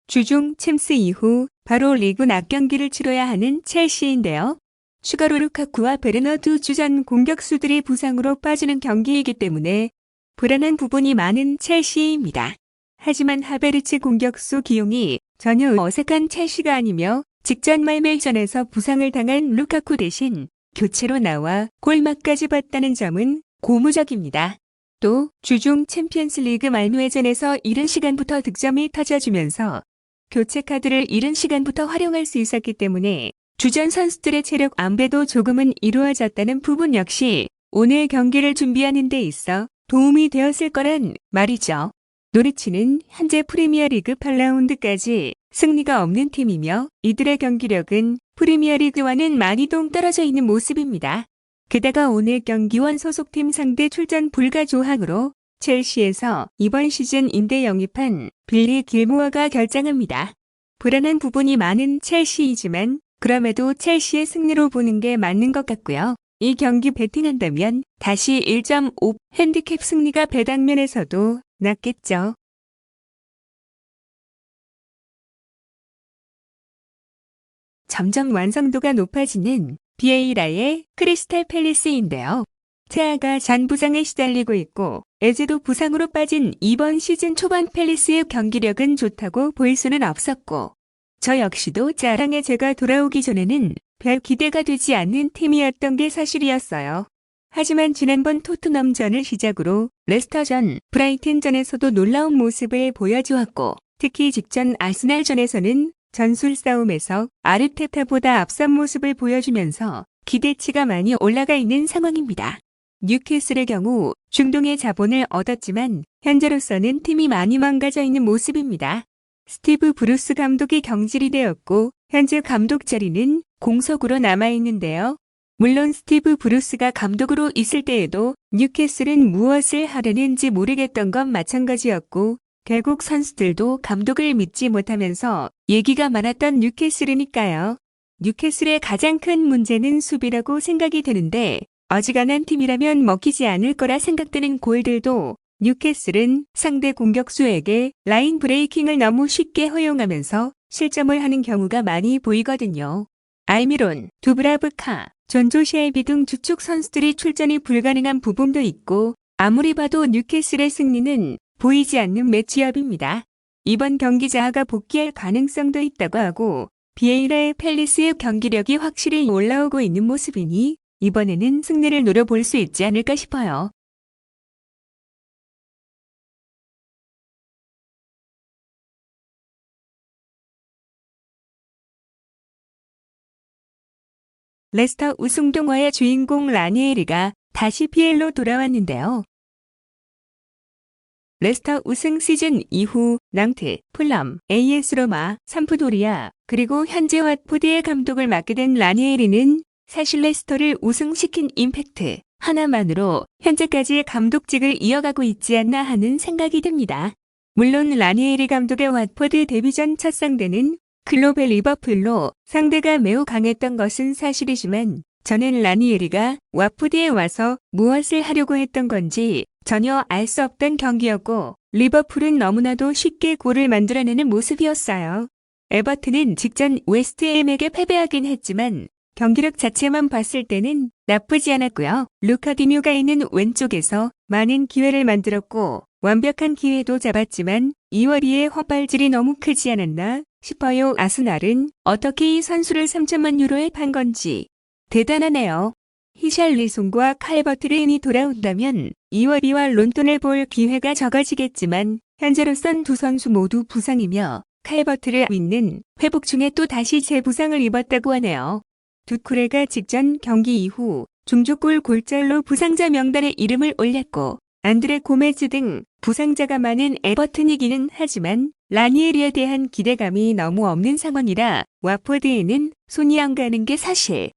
주중 챔스 이후 바로 리그 낙경기를 치러야 하는 첼시인데요. 추가로 루카쿠와 베르너두 주전 공격수들이 부상으로 빠지는 경기이기 때문에 불안한 부분이 많은 첼시입니다. 하지만 하베르츠 공격수 기용이 전혀 어색한 첼시가 아니며 직전 말밀전에서 부상을 당한 루카쿠 대신 교체로 나와 골맛까지 봤다는 점은 고무적입니다. 또 주중 챔피언스리그 말미회전에서 이른 시간부터 득점이 터져주면서 교체 카드를 이른 시간부터 활용할 수 있었기 때문에 주전 선수들의 체력 안배도 조금은 이루어졌다는 부분 역시 오늘 경기를 준비하는 데 있어 도움이 되었을 거란 말이죠. 노리치는 현재 프리미어리그 8라운드까지 승리가 없는 팀이며 이들의 경기력은 프리미어리그와는 많이 동떨어져 있는 모습입니다. 게다가 오늘 경기원 소속팀 상대 출전 불가 조항으로 첼시에서 이번 시즌 임대 영입한 빌리 길모어가 결장합니다. 불안한 부분이 많은 첼시이지만 그럼에도 첼시의 승리로 보는 게 맞는 것 같고요. 이 경기 베팅한다면 다시 1.5 핸디캡 승리가 배당면에서도 낫겠죠. 점점 완성도가 높아지는 비에이라의 크리스탈 팰리스인데요. 체아가 잔 부상에 시달리고 있고 에즈도 부상으로 빠진 이번 시즌 초반 팰리스의 경기력은 좋다고 볼 수는 없었고 저 역시도 자랑에 제가 돌아오기 전에는 별 기대가 되지 않는 팀이었던 게 사실이었어요. 하지만 지난번 토트넘전을 시작으로 레스터전, 브라이튼전에서도 놀라운 모습을 보여주었고 특히 직전 아스날전에서는 전술 싸움에서 아르테타보다 앞선 모습을 보여주면서 기대치가 많이 올라가 있는 상황입니다. 뉴캐슬의 경우 중동의 자본을 얻었지만 현재로서는 팀이 많이 망가져 있는 모습입니다. 스티브 브루스 감독이 경질이 되었고 현재 감독 자리는 공석으로 남아있는데요. 물론 스티브 브루스가 감독으로 있을 때에도 뉴캐슬은 무엇을 하려는지 모르겠던 건 마찬가지였고 결국 선수들도 감독을 믿지 못하면서 얘기가 많았던 뉴캐슬이니까요. 뉴캐슬의 가장 큰 문제는 수비라고 생각이 되는데 어지간한 팀이라면 먹히지 않을 거라 생각되는 골들도 뉴캐슬은 상대 공격수에게 라인 브레이킹을 너무 쉽게 허용하면서 실점을 하는 경우가 많이 보이거든요. 알미론, 두브라브카, 존조시아비 등 주축 선수들이 출전이 불가능한 부분도 있고 아무리 봐도 뉴캐슬의 승리는 보이지 않는 매치업입니다. 이번 경기 자하가 복귀할 가능성도 있다고 하고 비에이라의 팰리스의 경기력이 확실히 올라오고 있는 모습이니 이번에는 승리를 노려볼 수 있지 않을까 싶어요. 레스터 우승 동화의 주인공 라니에리가 다시 PL로 돌아왔는데요. 레스터 우승 시즌 이후 낭트, 풀럼, AS 로마, 삼프도리아 그리고 현재 왓포드의 감독을 맡게 된 라니에리는 사실 레스터를 우승시킨 임팩트 하나만으로 현재까지의 감독직을 이어가고 있지 않나 하는 생각이 듭니다. 물론 라니에리 감독의 왓포드 데뷔전 첫 상대는 클럽의 리버풀로 상대가 매우 강했던 것은 사실이지만 저는 라니에리가 왓포드에 와서 무엇을 하려고 했던 건지 전혀 알 수 없던 경기였고 리버풀은 너무나도 쉽게 골을 만들어내는 모습이었어요. 에버튼은 직전 웨스트햄에게 패배하긴 했지만 경기력 자체만 봤을 때는 나쁘지 않았고요. 루카디뉴가 있는 왼쪽에서 많은 기회를 만들었고 완벽한 기회도 잡았지만 이워리의 헛발질이 너무 크지 않았나 싶어요. 아스날은 어떻게 이 선수를 3천만 유로에 판 건지 대단하네요. 히샬리송과 칼버트레인이 돌아온다면 이워리와 론돈을 볼 기회가 적어지겠지만 현재로선 두 선수 모두 부상이며 칼버트레인은 회복 중에 또 다시 재부상을 입었다고 하네요. 두쿠레가 직전 경기 이후 중조골 골절로 부상자 명단에 이름을 올렸고 안드레 고메즈 등 부상자가 많은 에버튼이기는 하지만 라니에리에 대한 기대감이 너무 없는 상황이라 와포드에는 손이 안 가는 게 사실.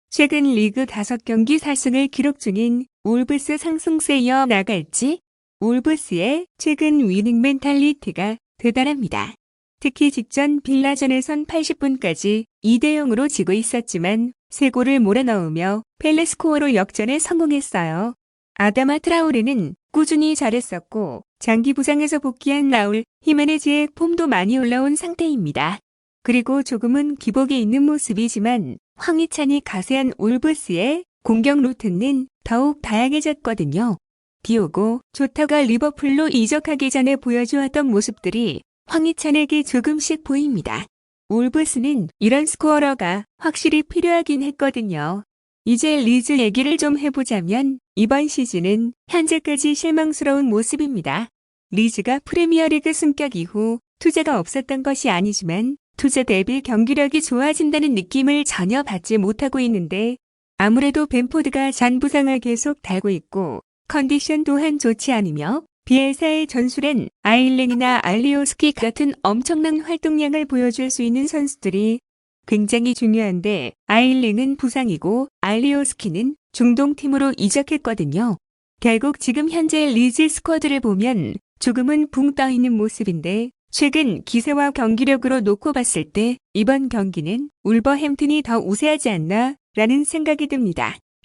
최근 리그 5경기 4승을 기록 중인 울브스 상승세 이어 나갈지? 울브스의 최근 위닝 멘탈리티가 대단합니다. 특히 직전 빌라전에선 80분까지 2대0으로 지고 있었지만 3골을 몰아넣으며 펠레스코어로 역전에 성공했어요. 아다마 트라오레는 꾸준히 잘했었고 장기 부상에서 복귀한 라울 히메네즈의 폼도 많이 올라온 상태입니다. 그리고 조금은 기복이 있는 모습이지만 황희찬이 가세한 울브스의 공격 루트는 더욱 다양해졌거든요. 디오고 조타가 리버풀로 이적하기 전에 보여주었던 모습들이 황희찬에게 조금씩 보입니다. 울브스는 이런 스코어러가 확실히 필요하긴 했거든요. 이제 리즈 얘기를 좀 해보자면 이번 시즌은 현재까지 실망스러운 모습입니다. 리즈가 프리미어리그 승격 이후 투자가 없었던 것이 아니지만 투자 대비 경기력이 좋아진다는 느낌을 전혀 받지 못하고 있는데 아무래도 벤포드가 잔부상을 계속 달고 있고 컨디션 또한 좋지 않으며 비엘사의 전술엔 아일렌이나 알리오스키 같은 엄청난 활동량을 보여줄 수 있는 선수들이 굉장히 중요한데 아일렌은 부상이고 알리오스키는 중동팀으로 이적했거든요. 결국 지금 현재 리즈 스쿼드를 보면 조금은 붕 떠있는 모습인데 최근 기세와 경기력으로 놓고 봤을 때 이번 경기는 울버햄튼이 더 우세하지 않나 라는 생각이 듭니다.